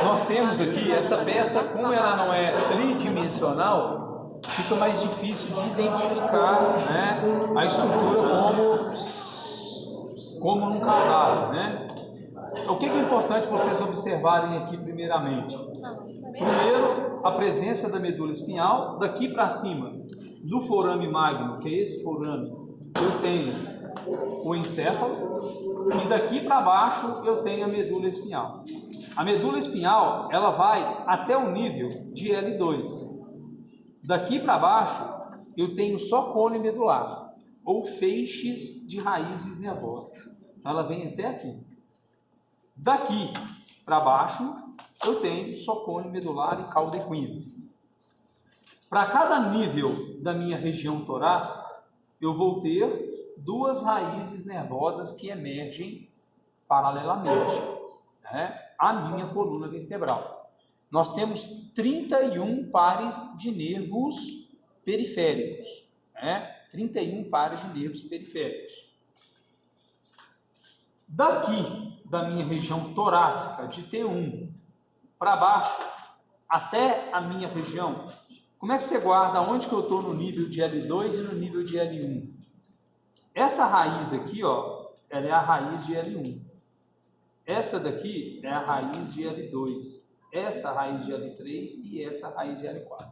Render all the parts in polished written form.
Nós temos aqui essa peça, como ela não é tridimensional, fica mais difícil de identificar, né, a estrutura como num cadáver, né? O que é importante vocês observarem aqui primeiramente? Primeiro, a presença da medula espinhal. Daqui para cima, do forame magno, que é esse forame, eu tenho o encéfalo, e daqui para baixo eu tenho a medula espinhal. A medula espinhal, ela vai até o nível de L2. Daqui para baixo eu tenho só cone medular, ou feixes de raízes nervosas. Então, ela vem até aqui. Daqui para baixo eu tenho só cone medular e cauda equina. Para cada nível da minha região torácica, eu vou ter duas raízes nervosas que emergem paralelamente, né, à minha coluna vertebral. Nós temos 31 pares de nervos periféricos, né? 31 pares de nervos periféricos. Daqui da minha região torácica, de T1 para baixo, até a minha região, como é que você guarda onde que eu estou no nível de L2 e no nível de L1? Essa raiz aqui, ó, ela é a raiz de L1. Essa daqui é a raiz de L2. Essa raiz de L3 e essa raiz de L4.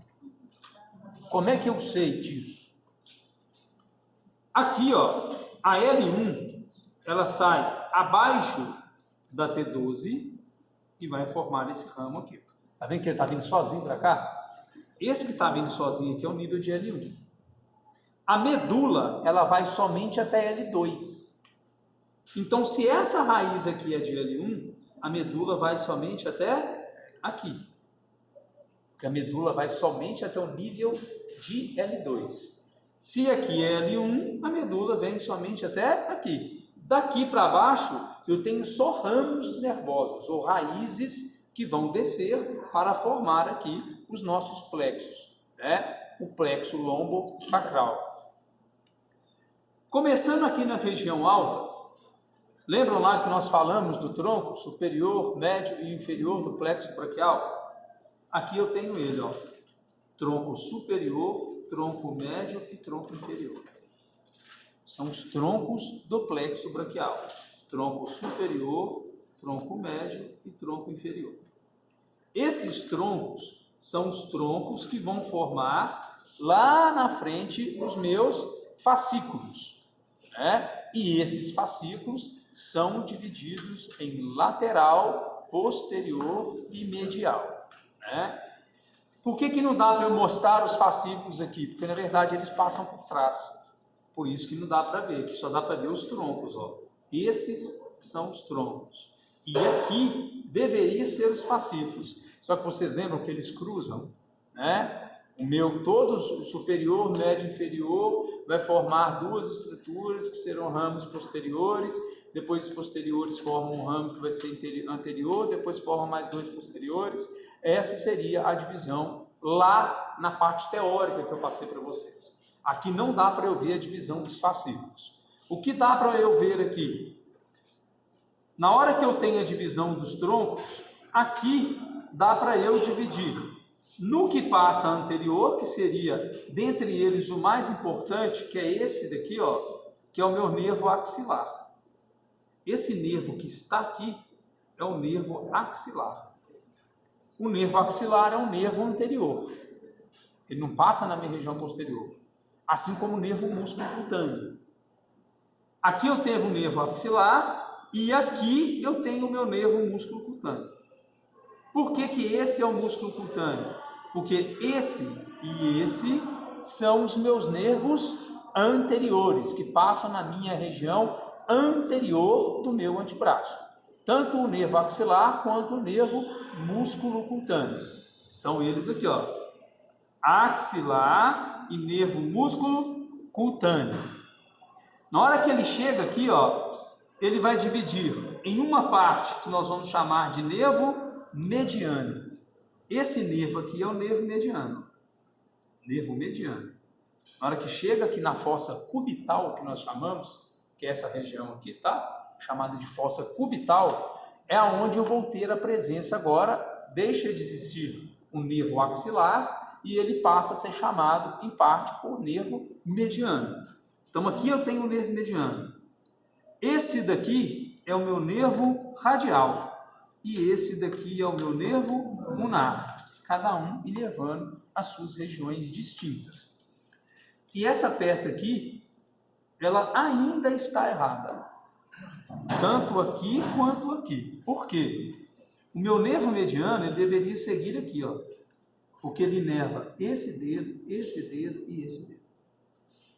Como é que eu sei disso? Aqui, ó, a L1, ela sai abaixo da T12 e vai formar esse ramo aqui. Tá vendo que ele tá vindo sozinho para cá? Esse que tá vindo sozinho aqui é o nível de L1. A medula, ela vai somente até L2. Então, se essa raiz aqui é de L1, a medula vai somente até aqui. Porque a medula vai somente até o nível de L2. Se aqui é L1, a medula vem somente até aqui. Daqui para baixo, eu tenho só ramos nervosos, ou raízes que vão descer para formar aqui os nossos plexos, né? O plexo lombo-sacral. Começando aqui na região alta, lembram lá que nós falamos do tronco superior, médio e inferior do plexo braquial? Aqui eu tenho ele, ó, tronco superior, tronco médio e tronco inferior. São os troncos do plexo braquial. Tronco superior, tronco médio e tronco inferior. Esses troncos são os troncos que vão formar lá na frente os meus fascículos, né? E esses fascículos são divididos em lateral, posterior e medial, né? Por que não dá para eu mostrar os fascículos aqui? Porque, na verdade, eles passam por trás. Por isso que não dá para ver, que só dá para ver os troncos, ó. Esses são os troncos. E aqui deveria ser os fascículos. Só que vocês lembram que eles cruzam, né? O meu todo superior, médio e inferior vai formar duas estruturas que serão ramos posteriores. Depois os posteriores formam um ramo que vai ser anterior, depois formam mais dois posteriores. Essa seria a divisão lá na parte teórica que eu passei para vocês. Aqui não dá para eu ver a divisão dos fascículos. O que dá para eu ver aqui? Na hora que eu tenho a divisão dos troncos, aqui dá para eu dividir no que passa anterior, que seria, dentre eles, o mais importante, que é esse daqui, ó, que é o meu nervo axilar. Esse nervo que está aqui é o nervo axilar. O nervo axilar é um nervo anterior. Ele não passa na minha região posterior. Assim como o nervo músculo cutâneo. Aqui eu tenho o nervo axilar e aqui eu tenho o meu nervo músculo cutâneo. Por que que esse é o músculo cutâneo? Porque esse e esse são os meus nervos anteriores, que passam na minha região anterior do meu antebraço. Tanto o nervo axilar quanto o nervo músculo cutâneo. Estão eles aqui, ó. Axilar e nervo músculo cutâneo. Na hora que ele chega aqui, ó, ele vai dividir em uma parte que nós vamos chamar de nervo mediano. Esse nervo aqui é o nervo mediano. Nervo mediano. Na hora que chega aqui na fossa cubital, que nós chamamos, que é essa região aqui, tá? Chamada de fossa cubital, é aonde eu vou ter a presença agora, deixa de existir o nervo axilar e ele passa a ser chamado, em parte, por nervo mediano. Então, aqui eu tenho o nervo mediano. Esse daqui é o meu nervo radial e esse daqui é o meu nervo ulnar, cada um inervando as suas regiões distintas. E essa peça aqui, ela ainda está errada, tanto aqui quanto aqui. Por quê? O meu nervo mediano, ele deveria seguir aqui, ó, porque ele inerva esse dedo e esse dedo.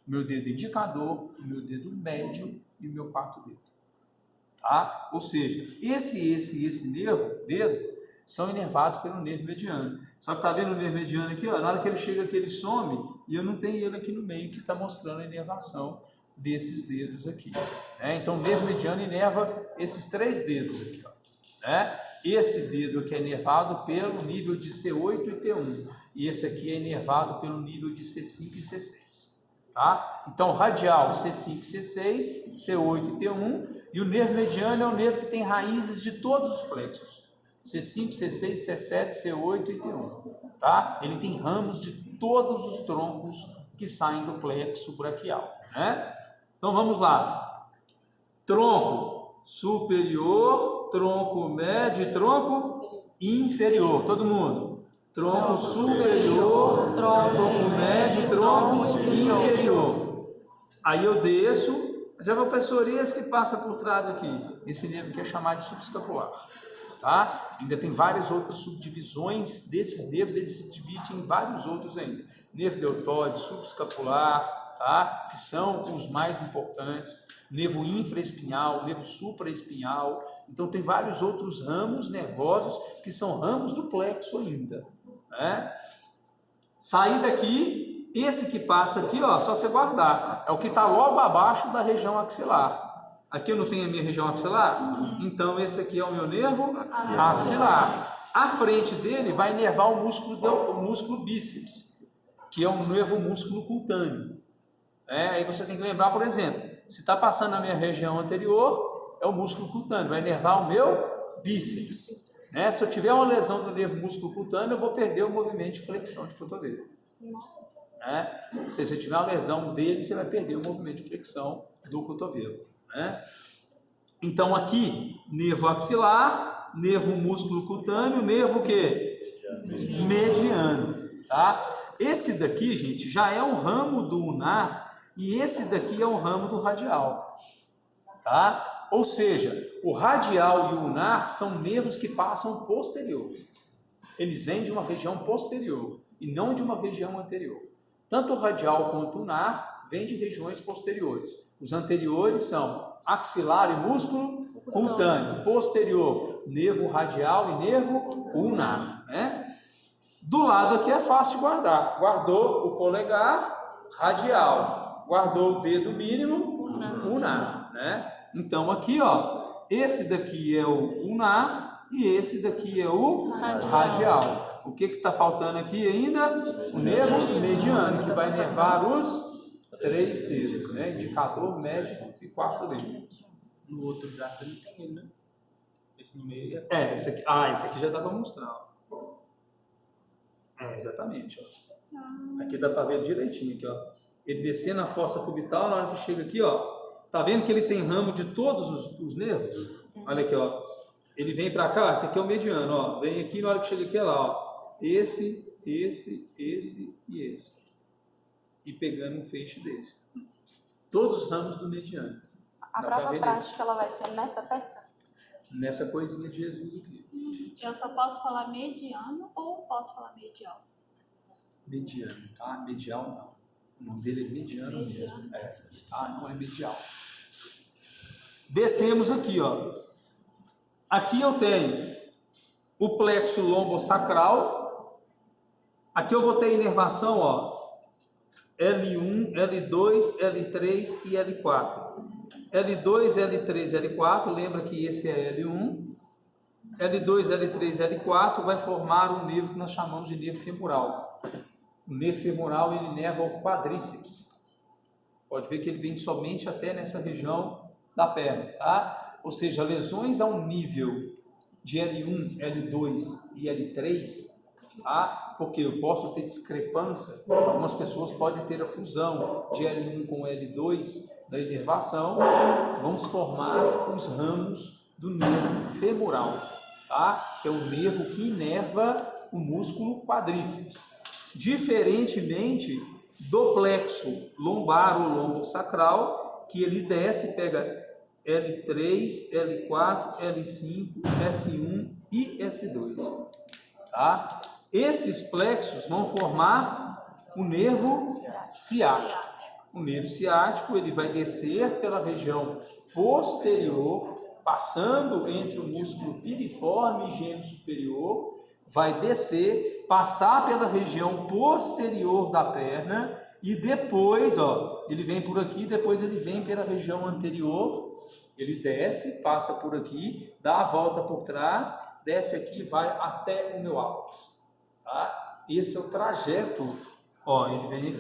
Meu dedo indicador, o meu dedo médio e o meu quarto dedo. Tá? Ou seja, esse dedo, são inervados pelo nervo mediano. Só que tá vendo o nervo mediano aqui, ó, na hora que ele chega aqui, ele some, e eu não tenho ele aqui no meio, que está mostrando a inervação desses dedos aqui. Né? Então, o nervo mediano inerva esses 3 dedos aqui. Ó, né? Esse dedo aqui é inervado pelo nível de C8 e T1, e esse aqui é inervado pelo nível de C5 e C6. Tá? Então, radial C5, C6, C8 e T1, e o nervo mediano é o nervo que tem raízes de todos os plexos. C5, C6, C7, C8 e T1. Tá? Ele tem ramos de todos os troncos que saem do plexo braquial. Né? Então, vamos lá. Tronco superior, tronco médio e tronco inferior. Todo mundo. Tronco superior, tronco médio e tronco inferior. Aí eu desço, mas é professor, esse que passa por trás aqui. Esse nervo que é chamado de subescapular. Tá? Ainda tem várias outras subdivisões desses nervos, eles se dividem em vários outros ainda. Nervo deltoide, subescapular, tá? Que são os mais importantes. Nervo infraespinhal, nervo supraespinhal. Então tem vários outros ramos nervosos que são ramos do plexo ainda. Né? Sair daqui, esse que passa aqui, ó, só você guardar. É o que está logo abaixo da região axilar. Aqui eu não tenho a minha região axilar? Então esse aqui é o meu nervo axilar. À frente dele vai inervar o músculo bíceps, que é um nervo músculo cutâneo. Aí você tem que lembrar, por exemplo, se está passando na minha região anterior, é o músculo cutâneo, vai inervar o meu bíceps. Né? Se eu tiver uma lesão do nervo músculo cutâneo, eu vou perder o movimento de flexão de cotovelo. Né? Se você tiver uma lesão dele, você vai perder o movimento de flexão do cotovelo. Né? Então aqui, nervo axilar, nervo músculo cutâneo, nervo o quê? Mediano. Tá? Esse daqui, gente, já é um ramo do ulnar e esse daqui é um ramo do radial. Tá? Ou seja, o radial e o ulnar são nervos que passam posterior. Eles vêm de uma região posterior e não de uma região anterior. Tanto o radial quanto o ulnar vêm de regiões posteriores. Os anteriores são axilar e músculo cutâneo. Posterior, nervo radial e nervo ulnar. Né? Do lado aqui é fácil de guardar. Guardou o polegar, radial. Guardou o dedo mínimo, ulnar. Né? Então aqui, ó, esse daqui é o ulnar e esse daqui é o radial. O que está faltando aqui ainda? O nervo mediano, que vai inervar os 3 dedos, né? Indicador, médio e quarto dedo. No outro braço não tem ele, né? Esse no meio Esse aqui, esse aqui já dá para mostrar. Exatamente, ó. Aqui dá para ver direitinho aqui, ó. Ele descer na fossa cubital, na hora que chega aqui, ó. Tá vendo que ele tem ramo de todos os nervos? Olha aqui, ó. Ele vem para cá, esse aqui é o mediano, ó. Vem aqui, na hora que chega aqui, é lá, ó. Esse e esse. E pegando um feixe desse. Todos os ramos do mediano. A prova prática ela vai ser nessa peça? Nessa coisinha de Jesus aqui. Eu só posso falar mediano ou posso falar medial? Mediano, tá? Medial não. O nome dele é mediano mesmo. Não é medial. Descemos aqui, ó. Aqui eu tenho o plexo lombosacral. Aqui eu vou ter inervação, ó. L1, L2, L3 e L4. L2, L3, L4, lembra que esse é L1. L2, L3, L4 vai formar um nervo que nós chamamos de nervo femoral. O nervo femoral ele inerva o quadríceps. Pode ver que ele vem somente até nessa região da perna, tá? ou seja, lesões ao nível de L1, L2 e L3, tá? Porque eu posso ter discrepância, algumas pessoas podem ter a fusão de L1 com L2 da inervação, vamos formar os ramos do nervo femoral, tá? Que é o nervo que inerva o músculo quadríceps. Diferentemente do plexo lombar ou lombosacral, que ele desce, pega L3, L4, L5, S1 e S2, tá? Esses plexos vão formar o nervo ciático. O nervo ciático ele vai descer pela região posterior, passando entre o músculo piriforme e gêmeo superior, vai descer, passar pela região posterior da perna e depois, ó, ele vem por aqui, depois ele vem pela região anterior, ele desce, passa por aqui, dá a volta por trás, desce aqui e vai até o meu ápice, tá? Esse é o trajeto, ó, ele vem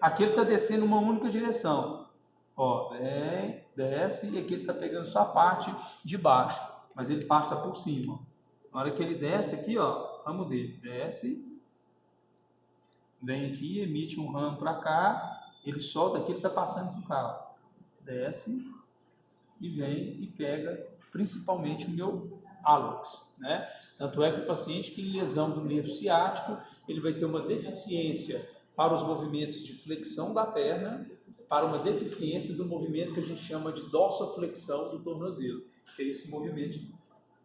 aqui ele está descendo uma única direção, ó, vem, desce e aqui ele está pegando só a parte de baixo, mas ele passa por cima. Na hora que ele desce aqui, ó, ramo dele, desce, vem aqui, emite um ramo para cá, ele solta aqui, ele está passando por cá, desce e vem e pega principalmente o meu hálux, né? Tanto é que o paciente que tem lesão do nervo ciático, ele vai ter uma deficiência para os movimentos de flexão da perna, para uma deficiência do movimento que a gente chama de dorsoflexão do tornozelo, que é esse movimento,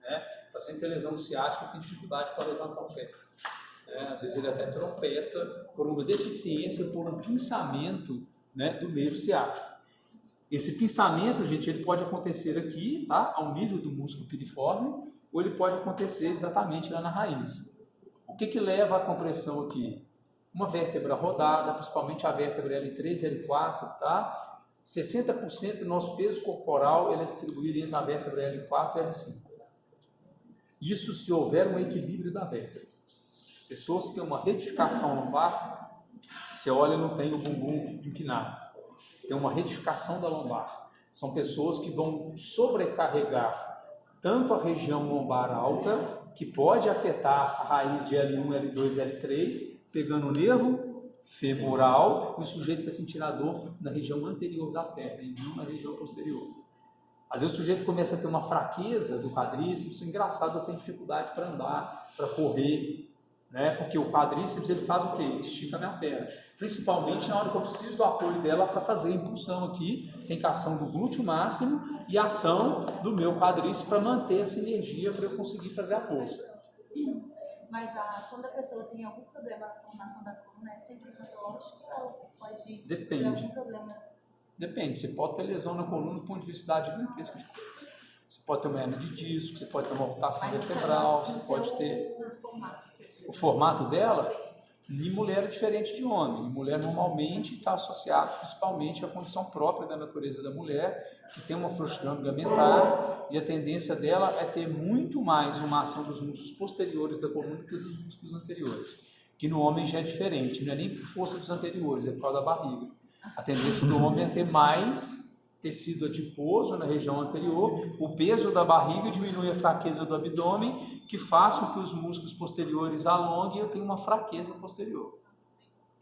né? O paciente tem lesão ciática tem dificuldade para levantar o pé, né? Às vezes ele até tropeça por uma deficiência, por um pinçamento, né, do nervo ciático. Esse pinçamento, gente, ele pode acontecer aqui, tá? Ao nível do músculo piriforme, ou ele pode acontecer exatamente lá na raiz. O que leva à compressão aqui? Uma vértebra rodada, principalmente a vértebra L3 e L4, tá? 60% do nosso peso corporal ele é distribuído entre a vértebra L4 e L5. Isso se houver um equilíbrio da vértebra. Pessoas que têm uma retificação lombar, você olha e não tem o bumbum empinado. Tem uma retificação da lombar. São pessoas que vão sobrecarregar tanto a região lombar alta, que pode afetar a raiz de L1, L2, L3, pegando o nervo femoral, e o sujeito vai sentir a dor na região anterior da perna, e não na região posterior. Às vezes o sujeito começa a ter uma fraqueza do quadríceps, engraçado, eu tenho dificuldade para andar, para correr, né? Porque o quadríceps ele faz o quê? Ele estica a minha perna. Principalmente na hora que eu preciso do apoio dela para fazer a impulsão aqui, tem que a ação do glúteo máximo e a ação do meu quadríceps para manter essa energia para eu conseguir fazer a força. Mas quando a pessoa tem algum problema na formação da coluna, é sempre patológico ou pode ter algum problema? Depende, você pode ter lesão na coluna por diversidade gigantesca de coisas. Você pode ter uma hernia de disco, você pode ter uma rotação vertebral, você pode ter... O formato dela, em mulher é diferente de homem. Em mulher normalmente está associado principalmente à condição própria da natureza da mulher, que tem uma frouxidão ligamentar, e a tendência dela é ter muito mais uma ação dos músculos posteriores da coluna do que dos músculos anteriores. Que no homem já é diferente, não é nem por força dos anteriores, é por causa da barriga. A tendência do homem é ter mais tecido adiposo na região anterior, o peso da barriga diminui a fraqueza do abdômen, que faz com que os músculos posteriores alonguem e eu tenho uma fraqueza posterior.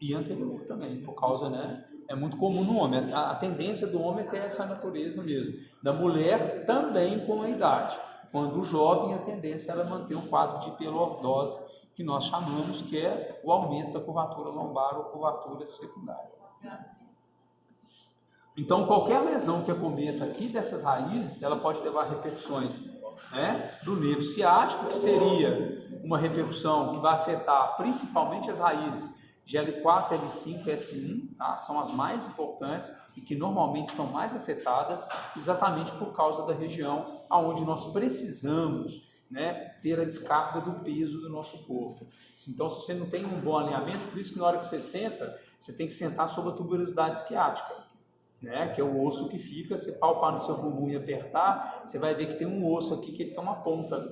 E anterior também, por causa, né? É muito comum no homem. A tendência do homem é ter essa natureza mesmo. Da mulher também com a idade. Quando jovem, a tendência é manter um quadro de hiperlordose, que nós chamamos, que é o aumento da curvatura lombar ou curvatura secundária. Então, qualquer lesão que acometa aqui dessas raízes, ela pode levar a repercussões, né, do nervo ciático, que seria uma repercussão que vai afetar principalmente as raízes de L4, L5 e S1, tá? São as mais importantes e que normalmente são mais afetadas exatamente por causa da região onde nós precisamos, né, ter a descarga do peso do nosso corpo. Então, se você não tem um bom alinhamento, por isso que na hora que você senta, você tem que sentar sobre a tuberosidade isquiática, né, que é o osso que fica, você palpar no seu bumbum e apertar, você vai ver que tem um osso aqui que ele tem uma ponta.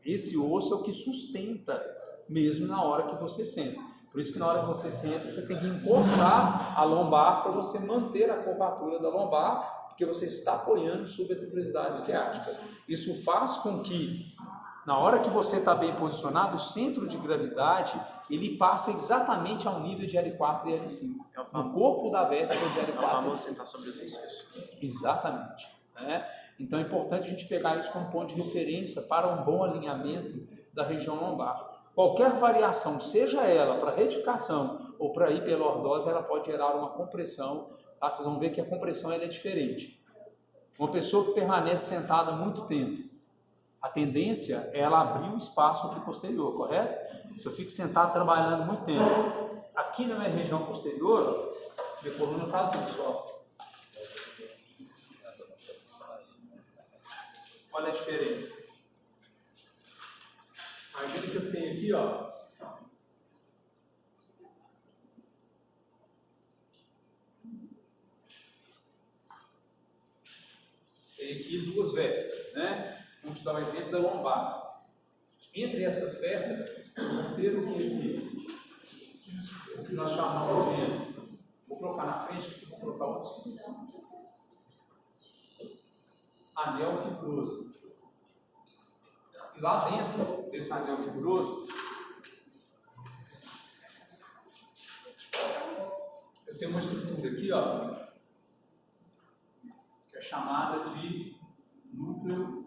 Esse osso é o que sustenta mesmo na hora que você senta. Por isso que na hora que você senta, você tem que encostar a lombar para você manter a curvatura da lombar, Porque você está apoiando sobre a tuberosidade isquiática. Isso faz com que, na hora que você está bem posicionado, o centro de gravidade, ele passa exatamente ao nível de L4 e L5. No corpo da vértebra de L4. É o famoso sentar sobre os isquios. Exatamente. Né? Então é importante a gente pegar isso como ponto de referência para um bom alinhamento da região lombar. Qualquer variação, seja ela para retificação ou para hiperlordose, ela pode gerar uma compressão. Tá? Vocês vão ver que a compressão ela é diferente. Uma pessoa que permanece sentada muito tempo, a tendência é ela abrir o espaço aqui posterior, correto? Se eu fico sentado trabalhando muito tempo, aqui na minha região posterior, minha coluna faz isso, ó. Olha a diferença. Imagina que eu tenho aqui, ó. Tem aqui duas vértebras, né? Vamos te dar um exemplo da lombar. Entre essas vértebras, vamos ter o que aqui? O que nós chamamos de... Vou colocar na frente, vou colocar outro. Anel fibroso. E lá dentro desse anel fibroso, eu tenho uma estrutura aqui, ó, que é chamada de núcleo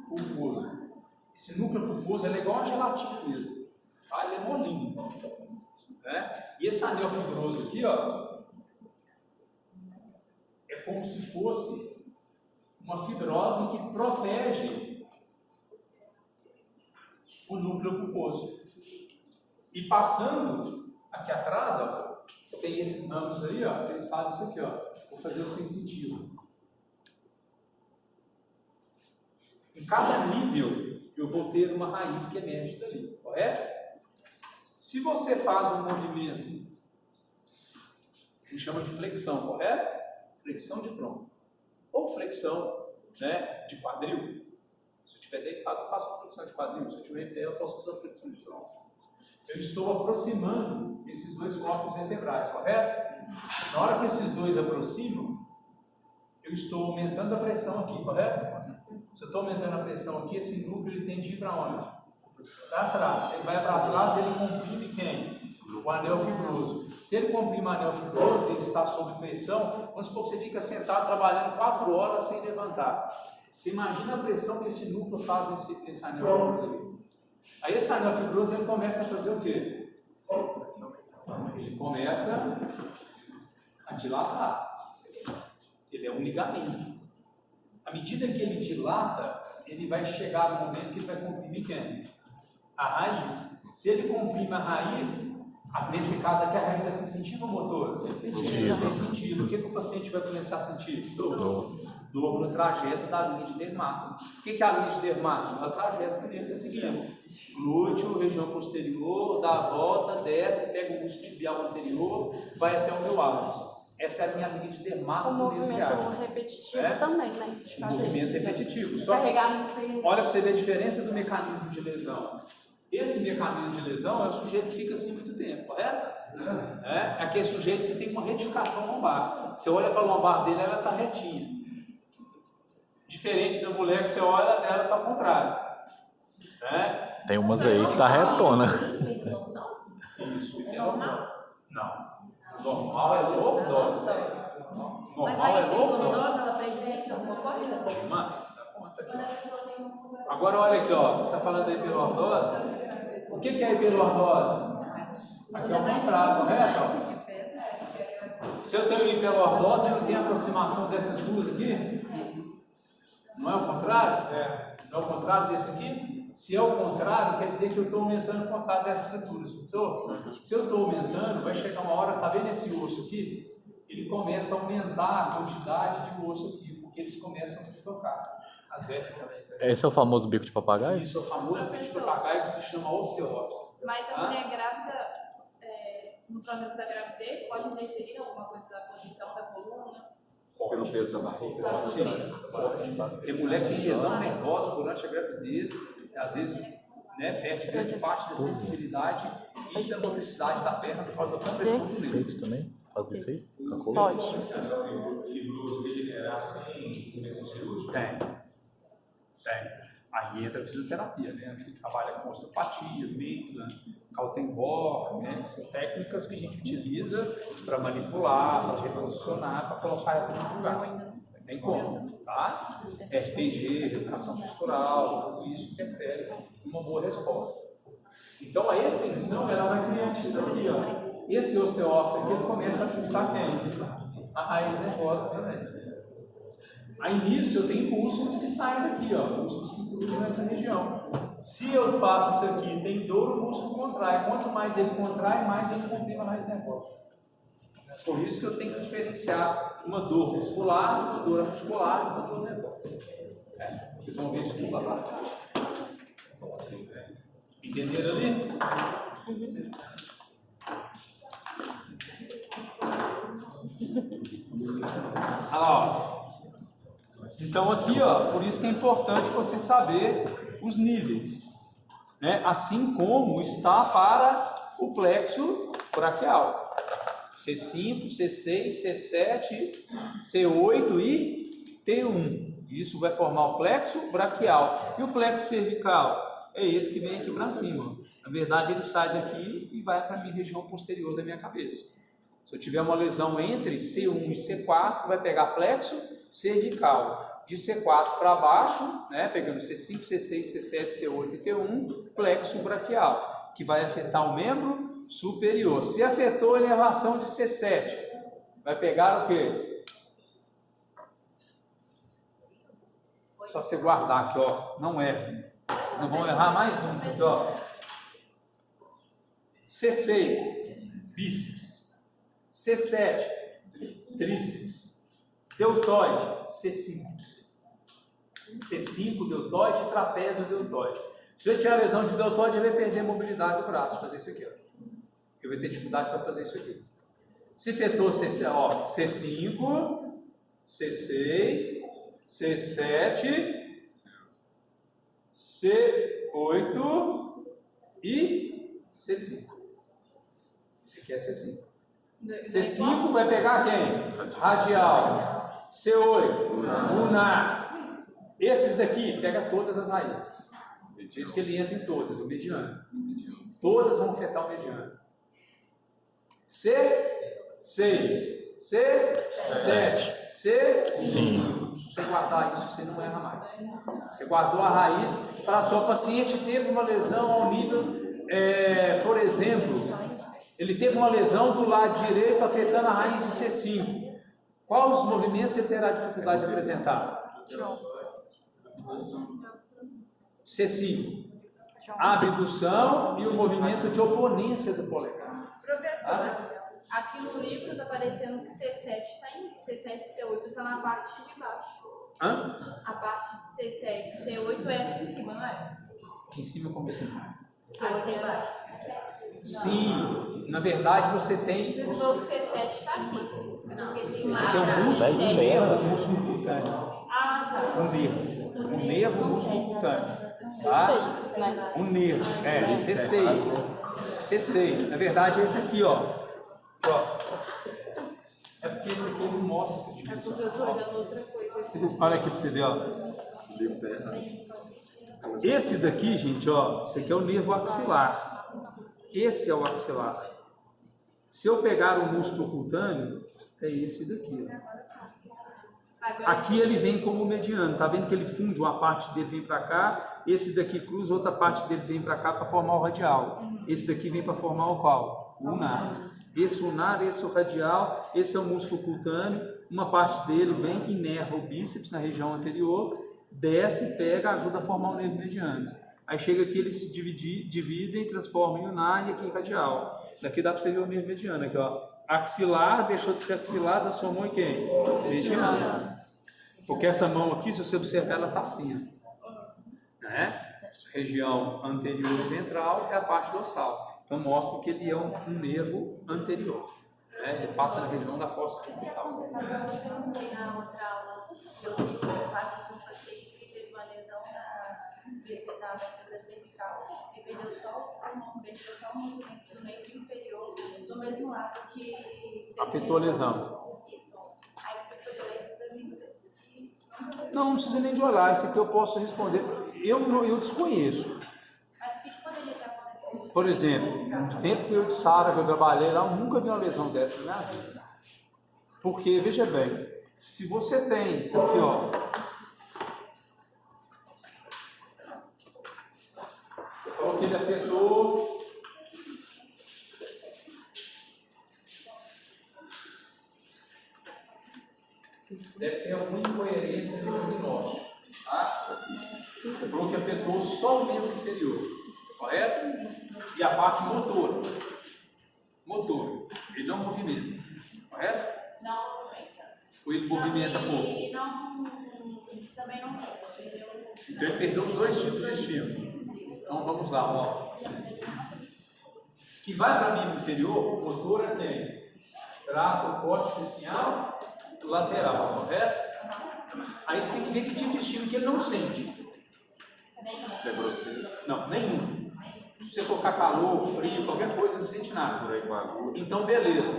pulposo. Esse núcleo pulposo é igual a gelatina mesmo, tá? Ele é molinho, né? E esse anel fibroso aqui, ó, é como se fosse uma fibrose que protege o núcleo pulposo. E passando aqui atrás, ó, tem esses ramos aí, ó, que eles fazem isso aqui, ó. Vou fazer o sensitivo. Em cada nível, eu vou ter uma raiz que emerge dali, correto? Se você faz um movimento que a gente chama de flexão, correto? Flexão de tronco. Ou flexão, né, de quadril. Se eu estiver deitado, eu faço uma flexão de quadril. Se eu estiver em pé, eu posso fazer uma flexão de tronco. Eu estou aproximando esses dois corpos vertebrais, correto? Na hora que esses dois aproximam, eu estou aumentando a pressão aqui, correto? Se eu estou aumentando a pressão aqui, esse núcleo ele tende a ir para onde? Para atrás. Se ele vai para trás, ele comprime quem? O anel fibroso. Se ele comprime o anel fibroso, ele está sob pressão, vamos supor que você fica sentado trabalhando 4 horas sem levantar. Você imagina a pressão que esse núcleo faz nesse anel fibroso ali. Aí esse anel fibroso ele começa a fazer o quê? Ele começa a dilatar. Ele é um ligamento. À medida que ele dilata, ele vai chegar no momento que ele vai comprimir quem? A raiz. Se ele comprime a raiz, nesse caso aqui a raiz é sensitivo ou motor? Sensitivo. O que o paciente vai começar a sentir? Dor no trajeto da linha de dermato. O que é a linha de dermato? É o trajeto que ele fica seguindo. Glúteo, região posterior, dá a volta, desce, pega o músculo tibial anterior, vai até o meu álbus. Essa é a minha linha de dermato do nervo ciático. O movimento repetitivo também, né? O movimento repetitivo. Só que, olha para você ver a diferença do mecanismo de lesão. Esse mecanismo de lesão é o sujeito que fica assim muito tempo, correto? É aquele sujeito que tem uma retificação lombar. Você olha para a lombar dele, ela está retinha. Diferente da mulher que você olha, ela está ao contrário. Tem umas aí que está retona. Isso, é normal? Não. Normal é lordose. Normal é lordose. Ela prende alguma coisa? Demais, tá conta aqui. Agora olha aqui, ó. Você está falando da hiperlordose? O que é a hiperlordose? Aqui é o contrário, correto? Se eu tenho hiperlordose, eu tenho a aproximação dessas duas aqui? Não é o contrário? Não é o contrário desse aqui? Se é o contrário, quer dizer que eu estou aumentando o contato dessas estruturas. Se eu estou aumentando, vai chegar uma hora, tá vendo esse osso aqui? Ele começa a aumentar a quantidade de osso aqui, porque eles começam a se tocar. As vértebras. Esse é o famoso bico de papagaio? Isso é o famoso bico de papagaio que se chama osteófise. Mas a mulher grávida, no processo da gravidez, pode interferir em alguma coisa da posição da coluna? Pelo peso da barriga. Pode ser. Tem mulher que tem lesão nervosa durante a gravidez, às vezes, né, perde grande parte da sensibilidade e da motricidade da perna por causa da compressão do nervo. Também? fazer isso aí? Calcula. Pode. Fibroso regenerar sem intervenção cirúrgica? Tem. Aí entra a fisioterapia, né? A gente trabalha com osteopatia, Maitland, Kaltenborg, né? São técnicas que a gente utiliza para manipular, para reposicionar, para colocar ela no lugar. Tem como, tá? RPG, educação postural, tudo isso interfere em uma boa resposta. Então a extensão ela vai criar isso aqui, ó. Esse osteófito aqui ele começa a fixar quem? A raiz nervosa também. Aí nisso eu tenho músculos que saem daqui, ó, músculos que cruzam nessa região. Se eu faço isso aqui, tem dor, o músculo contrai. Quanto mais ele contrai, mais ele comprime a raiz nervosa. Por isso que eu tenho que diferenciar uma dor muscular de uma dor articular e uma dor nervosa. Vocês vão ver isso tudo lá pra frente. Entenderam ali? Olha lá, ó. Então aqui, ó, por isso que é importante você saber os níveis, né? Assim como está para o plexo braquial. C5, C6, C7, C8 e T1. Isso vai formar o plexo braquial. E o plexo cervical? É esse que vem aqui para cima. Na verdade, ele sai daqui e vai para a minha região posterior da minha cabeça. Se eu tiver uma lesão entre C1 e C4, vai pegar plexo cervical. De C4 para baixo, né, pegando C5, C6, C7, C8 e T1, plexo braquial, que vai afetar o membro superior. Se afetou a elevação de C7, vai pegar o quê? Só você guardar aqui, ó, não erre. Vocês não vão errar mais nunca aqui, ó. C6, bíceps. C7, tríceps. Deltoide, C5. C5, deltoide e trapézio deltoide. Se eu tiver lesão de deltoide, ele vai perder a mobilidade do braço, fazer isso aqui, ó. Eu vou ter dificuldade para fazer isso aqui. Se afetou ó, C5, C6, C7, C8 e C5. Esse aqui é C5. C5 vai pegar quem? Radial. C8, lunar. Esses daqui pega todas as raízes. Por isso que ele entra em todas, o mediano. Todas vão afetar o mediano. C6, C7, C5. Se você guardar isso, você não erra mais. Você guardou a raiz, fala só, o paciente teve uma lesão ao nível, por exemplo, ele teve uma lesão do lado direito afetando a raiz de C5. Quais os movimentos ele terá dificuldade de apresentar? C5. A abdução e o movimento de oponência do polegar. Professor, aqui no livro está aparecendo que C7 está em C7 e C8 está na parte de baixo. Hã? A parte de C7 e C8 é aqui em cima, não é? Aqui em cima como assim? C8 é embaixo. Sim, na verdade você tem. Você falou que C7 está aqui. Você tem um músculo, um músculo cutâneo. Ah, tá. Um nervo. Um nervo músculo cutâneo. Tá? C6, né? Um nervo. C6. C6. Na verdade é esse aqui, ó. É porque esse aqui não mostra essa dimensão. Eu estou olhando outra coisa aqui. Olha aqui pra você ver, ó. O livro está errado. Esse daqui, gente, ó. Esse aqui é o nervo axilar. Esse é o axilar. Se eu pegar o músculo cutâneo, é esse daqui, ó. Aqui ele vem como mediano, tá vendo que ele funde, uma parte dele vem para cá, esse daqui cruza, outra parte dele vem para cá para formar o radial. Esse daqui vem para formar o qual? O ulnar. Esse ulnar, esse o radial, esse é o músculo cutâneo, uma parte dele vem e inerva o bíceps na região anterior, desce, pega, ajuda a formar o nervo mediano. Aí chega aqui, eles se dividem, transformam em ulnar e aqui em radial. Daqui dá para você ver o nervo mediano, aqui ó. Axilar, deixou de ser axilar, transformou em quem? Mediano. Porque essa mão aqui, se você observar, ela está assim, ó. Né? Região anterior e ventral é a parte dorsal. Então mostra que ele é um nervo anterior. Né? Ele passa na região da fossa occipital. Eu perguntei na outra aula, eu vi um fato com um paciente que teve uma lesão da vértebra cervical e perdeu só o movimento do meio inferior do mesmo lado que afetou a lesão. Isso. Aí você foi olhar isso pra mim, você disse que Não precisa nem de olhar, isso aqui eu posso responder. Eu desconheço. mas o que poderia ter acontecido? Por exemplo, no tempo que eu de Sara, que eu trabalhei lá, eu nunca vi uma lesão dessa na minha vida. Porque, veja bem, se você tem aqui, ó, você falou que ele afetou deve ter alguma incoerência no diagnóstico, tá? Você falou que afetou só o membro inferior, correto? E a parte motora. Motor, ele não movimenta, correto? Não movimenta. Ou ele movimenta pouco? E não, também não fez. Então ele perdeu os dois tipos de estímulo. Então vamos lá, ó. Que vai para membro inferior, motor é sempre trato córtico espinhal lateral, correto? Aí você tem que ver que tipo de estímulo que ele não sente. É grosseiro. Não, nenhum. Se você colocar calor, frio, qualquer coisa, ele não sente nada. Por aí com a agulha. Então, beleza.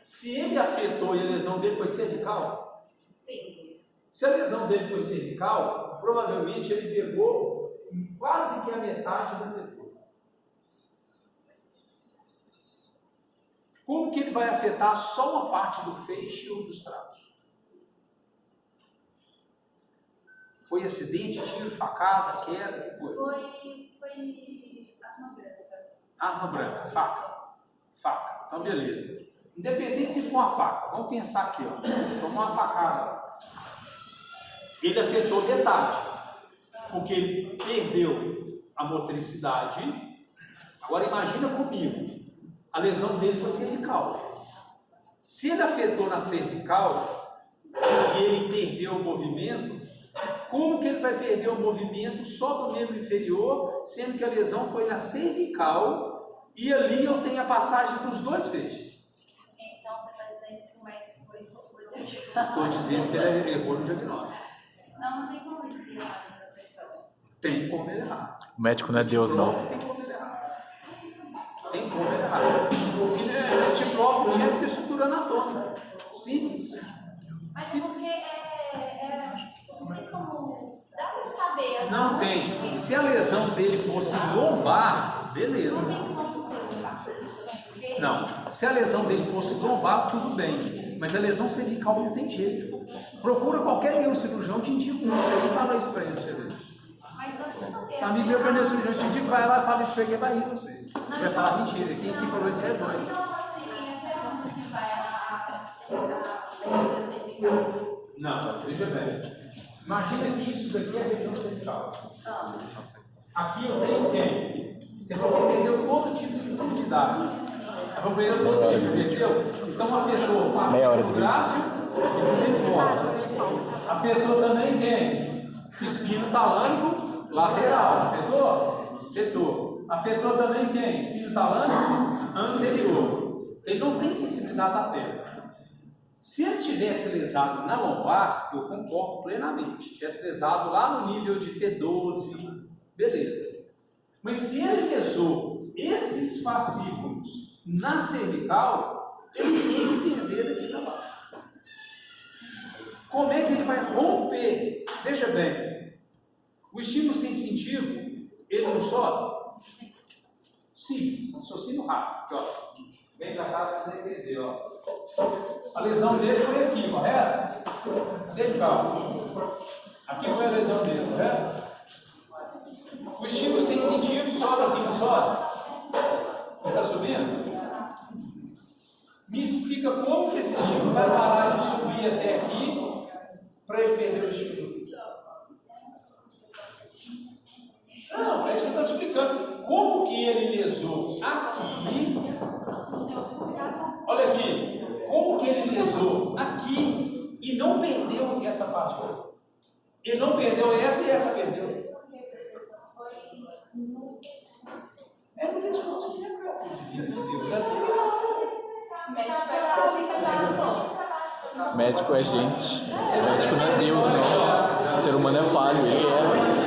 Se ele afetou e a lesão dele foi cervical, Sim. se a lesão dele foi cervical, provavelmente ele pegou quase que a metade do dedo. Como que ele vai afetar só uma parte do feixe ou dos tratos? Foi acidente, tiro, facada, queda, o que foi? Foi arma branca. Arma branca, faca. Faca. Então, beleza. Independente se for uma faca, vamos pensar aqui, ó. Tomou uma facada. Ele afetou metade, porque ele perdeu a motricidade. Agora imagina comigo, a lesão dele foi cervical. Se ele afetou na cervical e ele perdeu o movimento, como que ele vai perder o movimento só do membro inferior, sendo que a lesão foi na cervical e ali eu tenho a passagem para os dois feixes? Então você está dizendo que o médico foi diagnóstico. Estou dizendo que ele errou no diagnóstico. Não tem como isso ir lá na pessoa. Tem como ele errar. O médico não é Deus, não. Tem como ele errar. Tem como ele errar. Ele te prova tinha que ter estrutura anatômica. Simples. Mas porque não tem como. Dá para saber. Não tem. Se a lesão dele fosse lombar, beleza. Não tem como ser lombar. Não. Se a lesão dele fosse lombar, tudo bem. Mas a lesão cervical não tem jeito. Procura qualquer neurocirurgião, te indica um. Você aí fala isso para ele, você vê. Mas nós não sabemos. Amigo meu, para neurocirurgião, te indica, vai lá e fala isso para ele, vai rir você. Ele vai falar mentira. Quem que falou isso é doido. Então, assim, até onde que vai a cervical? Não, veja bem. Imagina que isso daqui é a região cervical. Aqui eu tenho quem? Você falou que perdeu todo tipo de sensibilidade. Perdeu todo tipo, perdeu? Então afetou o fascículo grácil e o afetou também quem? Espino talânico lateral. Afetou? Afetou. Afetou também quem? Espino talânico anterior. Ele não tem sensibilidade da testa. Se ele tivesse lesado na lombar, eu concordo plenamente. Tivesse lesado lá no nível de T12, beleza. Mas se ele lesou esses fascículos na cervical, ele tem que perder daqui para baixo. Como é que ele vai romper? Veja bem, o estímulo sensitivo, ele não sobe? Simples, raciocínio rápido. Aqui, ó. Vem para cá, você vai entender, ó. A lesão dele foi aqui, correto? Cervical. Aqui foi a lesão dele, correto? O estímulo sensitivo sobe aqui, não sobe? Está subindo? Me explica como que esse estímulo vai parar de subir até aqui para ele perder o estímulo. Não, é isso que eu estou explicando. Como que ele lesou aqui? Olha aqui. Como que ele lesou aqui e não perdeu essa parte? Ele não perdeu essa e essa perdeu. É no pescoço que é de Deus. Assim Médico é gente. Médico não é Deus, não. O ser humano é falho, ele erra.